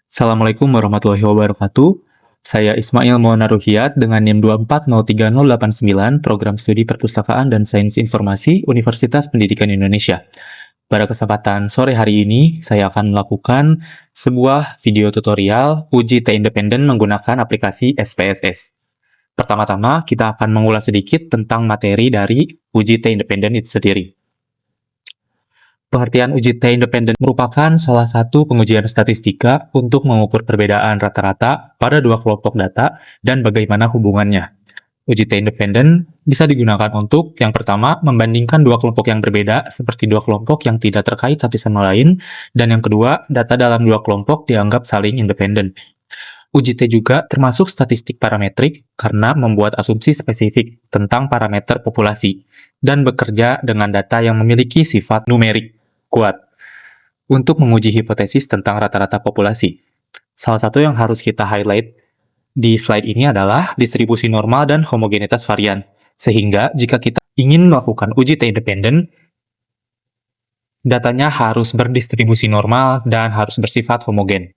Assalamualaikum warahmatullahi wabarakatuh. Saya Ismail Maulana Ruhiyat dengan NIM 2403089, Program Studi Perpustakaan dan Sains Informasi Universitas Pendidikan Indonesia. Pada kesempatan sore hari ini, saya akan melakukan sebuah video tutorial uji T independen menggunakan aplikasi SPSS. Pertama-tama, kita akan mengulas sedikit tentang materi dari uji T independen itu sendiri. Pengertian uji T independen merupakan salah satu pengujian statistika untuk mengukur perbedaan rata-rata pada dua kelompok data dan bagaimana hubungannya. Uji T independen bisa digunakan untuk, yang pertama, membandingkan dua kelompok yang berbeda seperti dua kelompok yang tidak terkait satu sama lain, dan yang kedua, data dalam dua kelompok dianggap saling independen. Uji T juga termasuk statistik parametrik karena membuat asumsi spesifik tentang parameter populasi dan bekerja dengan data yang memiliki sifat numerik kuat untuk menguji hipotesis tentang rata-rata populasi. Salah satu yang harus kita highlight di slide ini adalah distribusi normal dan homogenitas varian. Sehingga jika kita ingin melakukan uji T independen, datanya harus berdistribusi normal dan harus bersifat homogen.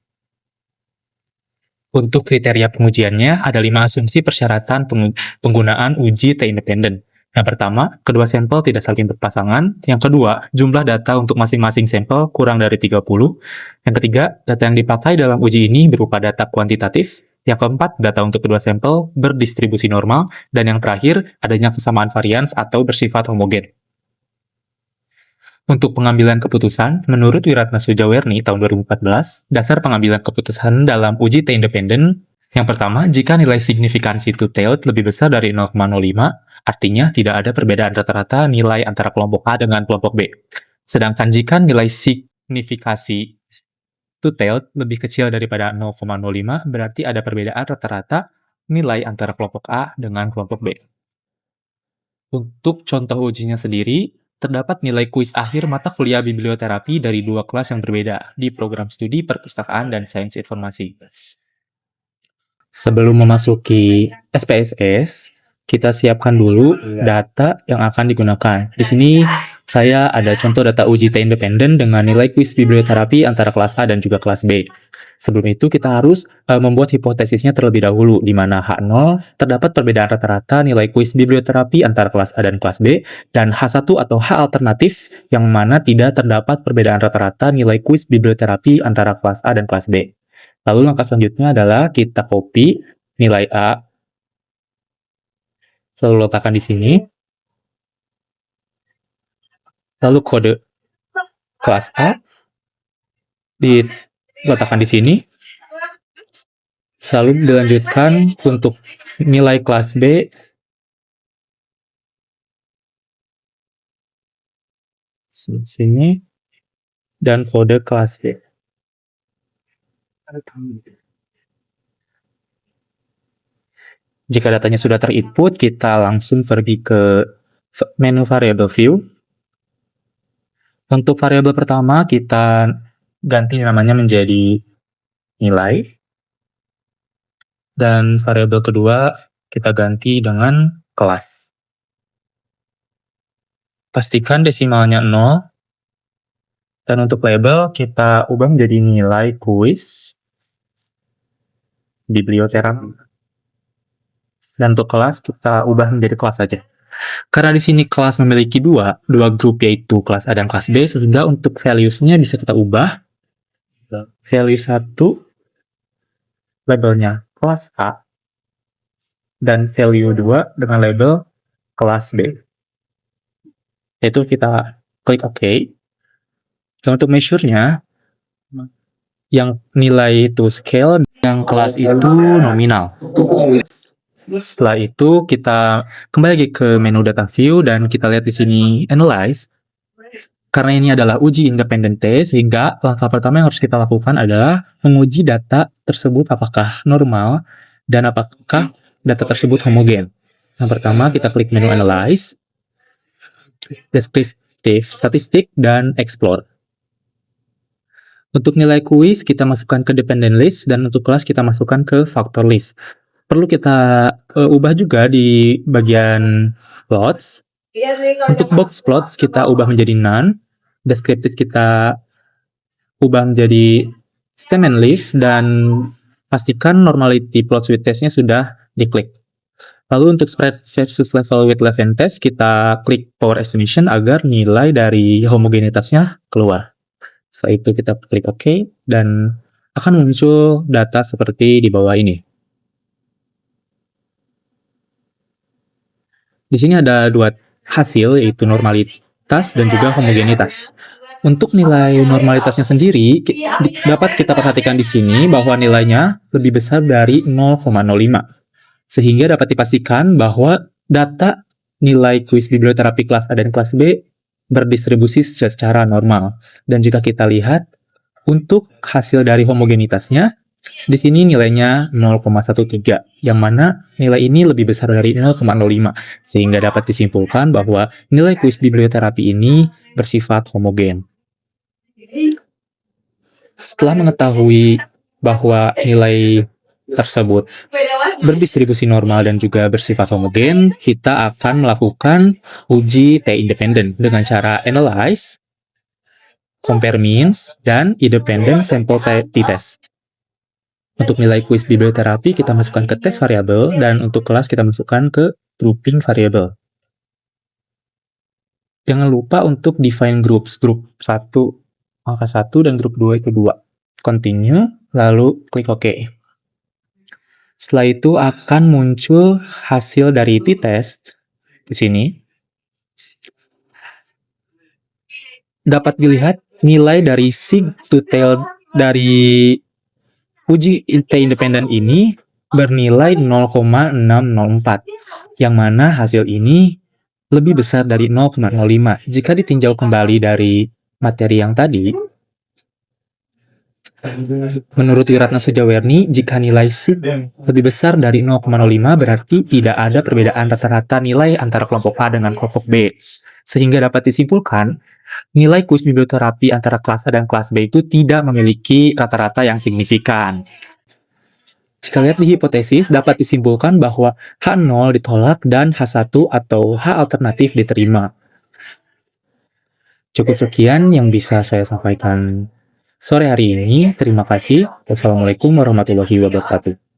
Untuk kriteria pengujiannya, ada 5 asumsi persyaratan penggunaan uji T independen. Yang pertama, kedua sampel tidak saling berpasangan. Yang kedua, jumlah data untuk masing-masing sampel kurang dari 30. Yang ketiga, data yang dipakai dalam uji ini berupa data kuantitatif. Yang keempat, data untuk kedua sampel berdistribusi normal. Dan yang terakhir, adanya kesamaan varians atau bersifat homogen. Untuk pengambilan keputusan, menurut Wiratna Sujawerni tahun 2014, dasar pengambilan keputusan dalam uji T independen, yang pertama, jika nilai signifikansi two-tailed lebih besar dari 0,05, artinya tidak ada perbedaan rata-rata nilai antara kelompok A dengan kelompok B. Sedangkan jika nilai signifikasi two-tailed lebih kecil daripada 0,05, berarti ada perbedaan rata-rata nilai antara kelompok A dengan kelompok B. Untuk contoh ujinya sendiri, terdapat nilai kuis akhir mata kuliah biblioterapi dari dua kelas yang berbeda di program studi perpustakaan dan sains informasi. Sebelum memasuki SPSS, kita siapkan dulu data yang akan digunakan. Di sini saya ada contoh data uji T independen dengan nilai kuis biblioterapi antara kelas A dan juga kelas B. Sebelum itu kita harus membuat hipotesisnya terlebih dahulu, di mana H0 terdapat perbedaan rata-rata nilai kuis biblioterapi antara kelas A dan kelas B, dan H1 atau H alternatif yang mana tidak terdapat perbedaan rata-rata nilai kuis biblioterapi antara kelas A dan kelas B. Lalu langkah selanjutnya adalah kita copy nilai A, selalu letakkan di sini. Lalu kode kelas A diletakkan di sini. Lalu dilanjutkan untuk nilai kelas B sini dan kode kelas B. Jika datanya sudah terinput, kita langsung pergi ke menu variable view. Untuk variabel pertama, kita ganti namanya menjadi nilai. Dan variabel kedua, kita ganti dengan kelas. Pastikan desimalnya 0. Dan untuk label, kita ubah menjadi nilai kuis biblioterapi. Dan untuk kelas, kita ubah menjadi kelas saja. Karena di sini kelas memiliki dua grup, yaitu kelas A dan kelas B, sehingga untuk values-nya bisa kita ubah. Value 1, labelnya kelas A, dan value 2 dengan label kelas B. Itu kita klik OK. Dan untuk measure-nya, yang nilai itu scale, yang kelas itu nominal. Setelah itu kita kembali lagi ke menu data view dan kita lihat di sini analyze. Karena ini adalah uji independen T, sehingga langkah pertama yang harus kita lakukan adalah menguji data tersebut apakah normal dan apakah data tersebut homogen. Yang pertama kita klik menu analyze, descriptive statistik, dan explore. Untuk nilai kuis, kita masukkan ke dependent list, dan untuk kelas kita masukkan ke factor list. Perlu kita ubah juga di bagian plots. Untuk box plots, kita ubah menjadi none. Deskriptif kita ubah menjadi stem and leaf, dan pastikan normality plot with testnya sudah diklik. Lalu untuk spread versus level with left hand test, kita klik power estimation agar nilai dari homogenitasnya keluar. Setelah itu kita klik OK, dan akan muncul data seperti di bawah ini. Di sini ada dua hasil, yaitu normalitas dan juga homogenitas. Untuk nilai normalitasnya sendiri, dapat kita perhatikan di sini bahwa nilainya lebih besar dari 0,05. Sehingga dapat dipastikan bahwa data nilai kuis biblioterapi kelas A dan kelas B berdistribusi secara normal. Dan jika kita lihat, untuk hasil dari homogenitasnya, di sini nilainya 0,13, yang mana nilai ini lebih besar dari 0,05, sehingga dapat disimpulkan bahwa nilai kuis biblioterapi ini bersifat homogen. Setelah mengetahui bahwa nilai tersebut berdistribusi normal dan juga bersifat homogen, kita akan melakukan uji T-independent dengan cara analyze, compare means, dan independent sample t-test. Untuk nilai kuis biblioterapi, kita masukkan ke test variable, dan untuk kelas kita masukkan ke grouping variable. Jangan lupa untuk define groups, grup 1 angka 1 dan grup 2 itu 2. Continue, lalu klik OK. Setelah itu akan muncul hasil dari t-test di sini. Dapat dilihat nilai dari sig to tail dari uji T-independent ini bernilai 0,604, yang mana hasil ini lebih besar dari 0,05. Jika ditinjau kembali dari materi yang tadi, menurut Wiratna Sujawerni, jika nilai sig lebih besar dari 0,05 berarti tidak ada perbedaan rata-rata nilai antara kelompok A dengan kelompok B. Sehingga dapat disimpulkan, nilai kuis biblioterapi antara kelas A dan kelas B itu tidak memiliki rata-rata yang signifikan. Jika lihat di hipotesis, dapat disimpulkan bahwa H0 ditolak dan H1 atau H alternatif diterima. Cukup sekian yang bisa saya sampaikan sore hari ini. Terima kasih. Wassalamualaikum warahmatullahi wabarakatuh.